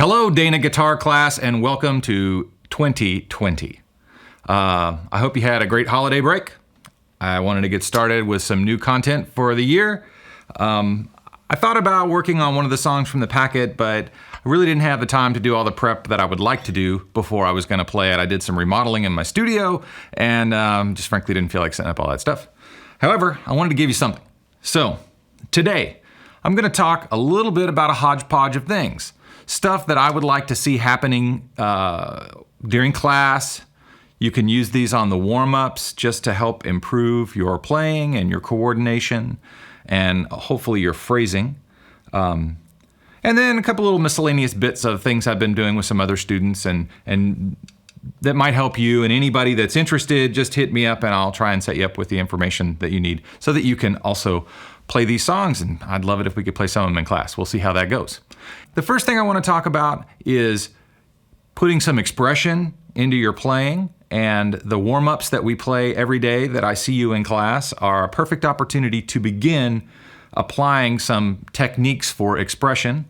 Hello, Dana Guitar Class, and welcome to 2020. I hope you had a great holiday break. I wanted to get started with some new content for the year. I thought about working on one of the songs from the packet, but I really didn't have the time to do all the prep that I would like to do before I was going to play it. I did some remodeling in my studio and just frankly didn't feel like setting up all that stuff. However, I wanted to give you something. So today, I'm going to talk a little bit about a hodgepodge of things. Stuff that I would like to see happening during class. You can use these on the warm-ups just to help improve your playing and your coordination and hopefully your phrasing. And then a couple little miscellaneous bits of things I've been doing with some other students and that might help you. And anybody that's interested, just hit me up and I'll try and set you up with the information that you need so that you can also play these songs. And I'd love it if we could play some of them in class. We'll see how that goes. The first thing I want to talk about is putting some expression into your playing, and the warm-ups that we play every day that I see you in class are a perfect opportunity to begin applying some techniques for expression.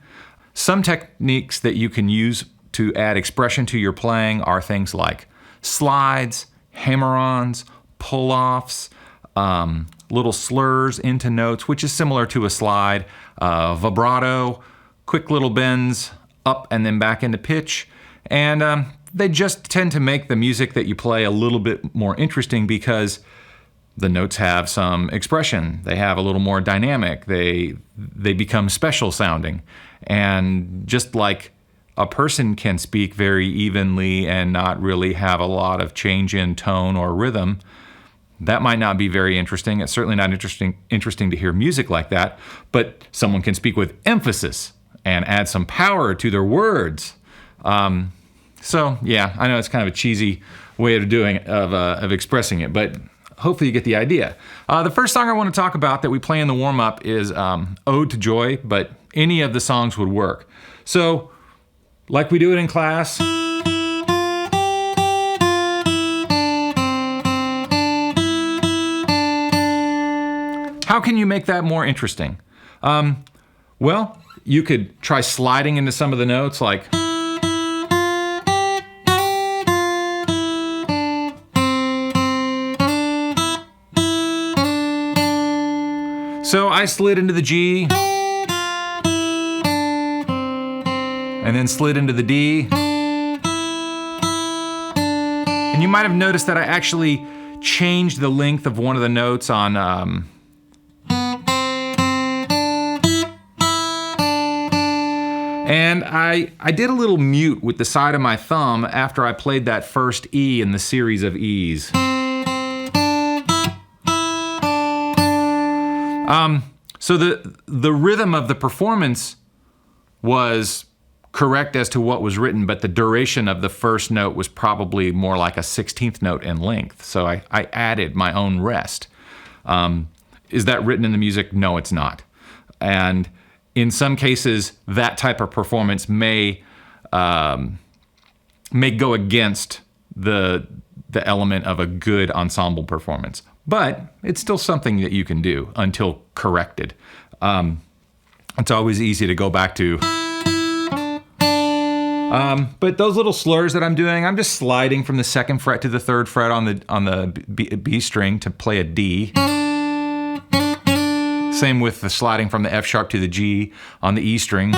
Some techniques that you can use to add expression to your playing are things like slides, hammer-ons, pull-offs, little slurs into notes, which is similar to a slide, vibrato, quick little bends up and then back into pitch. And they just tend to make the music that you play a little bit more interesting because the notes have some expression. They have a little more dynamic. They become special sounding. And just like a person can speak very evenly and not really have a lot of change in tone or rhythm, that might not be very interesting. It's certainly not interesting to hear music like that, but someone can speak with emphasis and add some power to their words. So yeah, I know it's kind of a cheesy way of expressing it, but hopefully you get the idea. The first song I want to talk about that we play in the warm-up is Ode to Joy, but any of the songs would work. So, like we do it in class, how can you make that more interesting? Well, you could try sliding into some of the notes like, so I slid into the G, and then slid into the D. And you might have noticed that I actually changed the length of one of the notes on, and I did a little mute with the side of my thumb after I played that first E in the series of E's. So the rhythm of the performance was correct as to what was written, but the duration of the first note was probably more like a 16th note in length. So I added my own rest. Is that written in the music? No, it's not. And in some cases, that type of performance may go against the element of a good ensemble performance. But it's still something that you can do until corrected. It's always easy to go back to. But those little slurs that I'm doing, I'm just sliding from the 2nd fret to the 3rd fret on the B string to play a D. Same with the sliding from the F sharp to the G on the E string.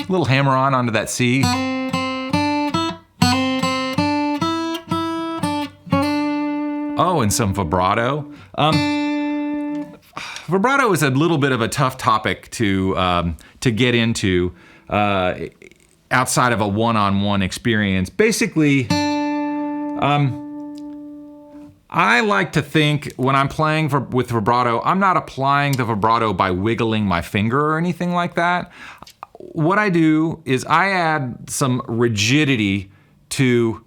Little hammer on onto that C. Oh, and some vibrato. Vibrato is a little bit of a tough topic to get into outside of a one-on-one experience. Basically, I like to think when I'm playing with vibrato, I'm not applying the vibrato by wiggling my finger or anything like that. What I do is I add some rigidity to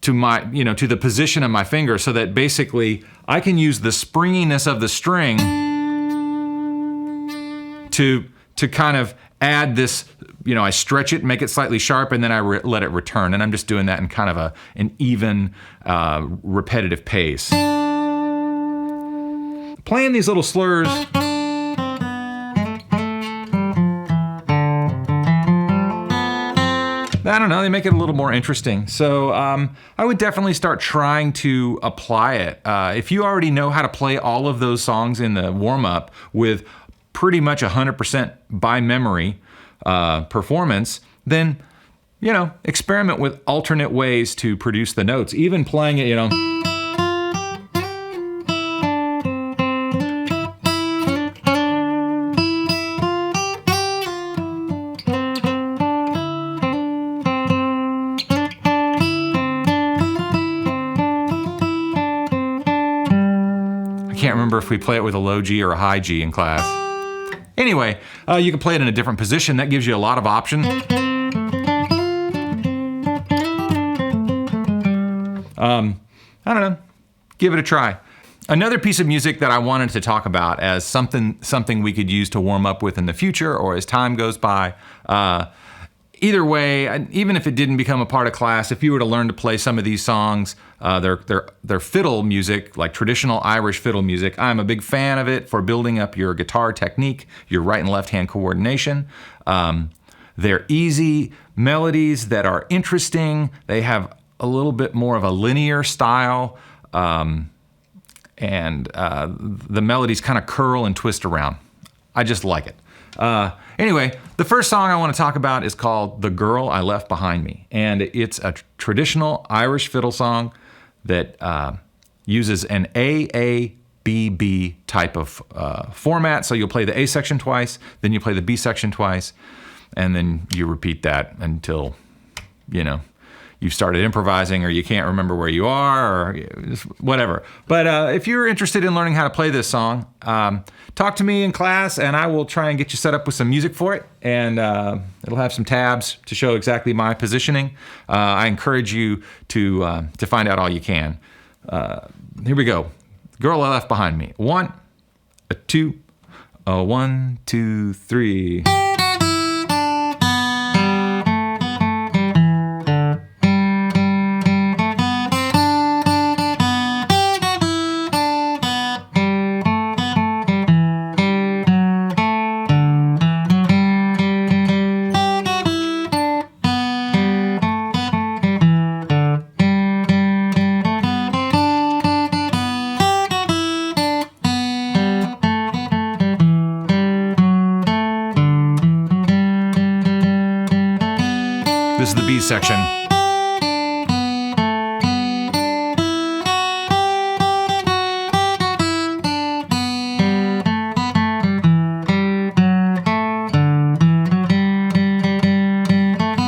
the position of my finger so that basically I can use the springiness of the string to kind of add this, I stretch it, make it slightly sharp, and then I let it return. And I'm just doing that in kind of an even, repetitive pace. Playing these little slurs I don't know, they make it a little more interesting. So I would definitely start trying to apply it. If you already know how to play all of those songs in the warm-up with pretty much 100% by memory performance, then, experiment with alternate ways to produce the notes. Even playing it, I can't remember if we play it with a low G or a high G in class. Anyway, you can play it in a different position. That gives you a lot of option. I don't know. Give it a try. Another piece of music that I wanted to talk about as something we could use to warm up with in the future or as time goes by. Either way, even if it didn't become a part of class, if you were to learn to play some of these songs, they're fiddle music, like traditional Irish fiddle music. I'm a big fan of it for building up your guitar technique, your right and left hand coordination. They're easy melodies that are interesting. They have a little bit more of a linear style, and the melodies kind of curl and twist around. I just like it. Anyway, the first song I want to talk about is called The Girl I Left Behind Me. And it's a traditional Irish fiddle song that uses an A-A-B-B type of format. So you'll play the A section twice, then you play the B section twice, and then you repeat that until, you've started improvising or you can't remember where you are or whatever. But if you're interested in learning how to play this song, talk to me in class and I will try and get you set up with some music for it. And it'll have some tabs to show exactly my positioning. I encourage you to find out all you can. Here we go. Girl I Left Behind Me. 1, 2, 1, 2, 3. This is the B section.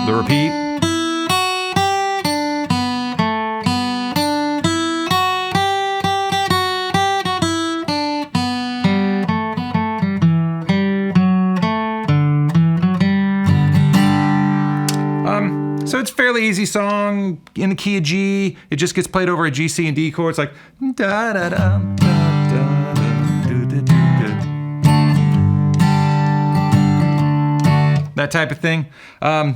The repeat. So it's a fairly easy song in the key of G. It just gets played over a G, C, and D chord. It's like da da da da da do do do. That type of thing. I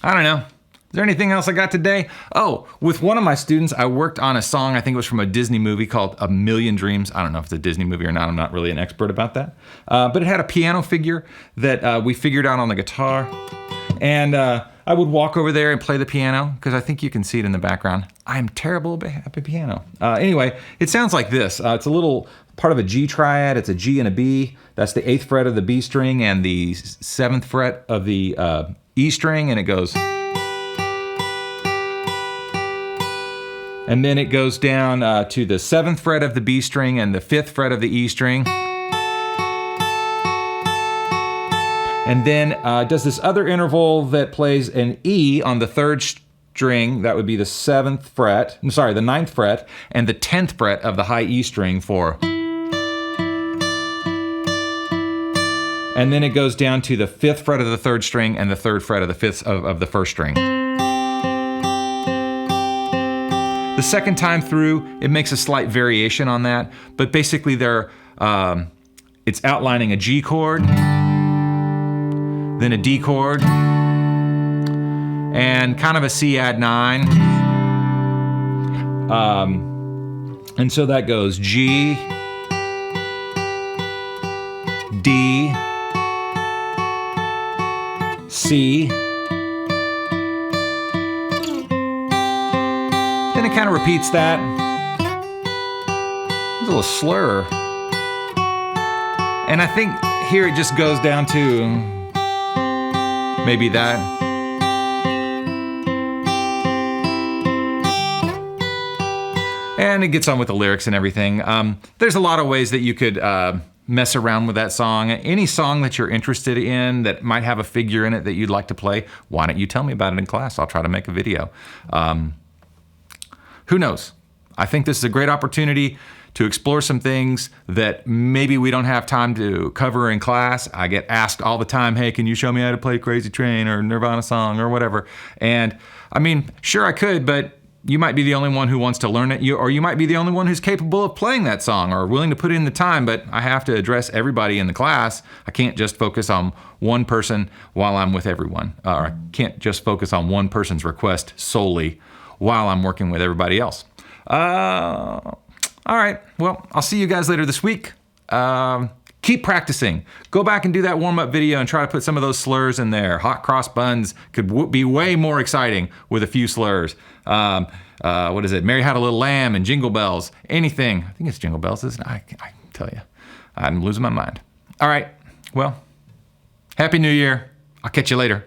don't know. Is there anything else I got today? Oh, with one of my students, I worked on a song, I think it was from a Disney movie called A Million Dreams. I don't know if it's a Disney movie or not. I'm not really an expert about that. But it had a piano figure that we figured out on the guitar. And I would walk over there and play the piano, because I think you can see it in the background. I'm terrible at the piano. Anyway, it sounds like this. It's a little part of a G triad. It's a G and a B. That's the 8th fret of the B string and the 7th fret of the E string, and it goes. And then it goes down to the 7th fret of the B string and the 5th fret of the E string. And then does this other interval that plays an E on the 3rd string. That would be the 7th fret, the 9th fret, and the 10th fret of the high E string for. And then it goes down to the 5th fret of the 3rd string and the 3rd fret of the 5th of the 1st string. The second time through, it makes a slight variation on that, but basically it's outlining a G chord, then a D chord, and kind of a C add 9. And so that goes G, D, C, And it kind of repeats that. There's a little slur. And I think here it just goes down to maybe that. And it gets on with the lyrics and everything. There's a lot of ways that you could mess around with that song. Any song that you're interested in that might have a figure in it that you'd like to play, why don't you tell me about it in class? I'll try to make a video. Who knows? I think this is a great opportunity to explore some things that maybe we don't have time to cover in class. I get asked all the time, hey, can you show me how to play Crazy Train or Nirvana song or whatever? And I mean, sure I could, but you might be the only one who wants to learn it, or you might be the only one who's capable of playing that song or willing to put in the time, but I have to address everybody in the class. I can't just focus on one person while I'm with everyone, or I can't just focus on one person's request solely while I'm working with everybody else. All right, well, I'll see you guys later this week. Keep practicing. Go back and do that warm-up video and try to put some of those slurs in there. Hot cross buns could be way more exciting with a few slurs. What is it? Mary Had a Little Lamb and Jingle Bells. Anything. I think it's Jingle Bells, isn't it? I tell you, I'm losing my mind. All right, well, Happy New Year. I'll catch you later.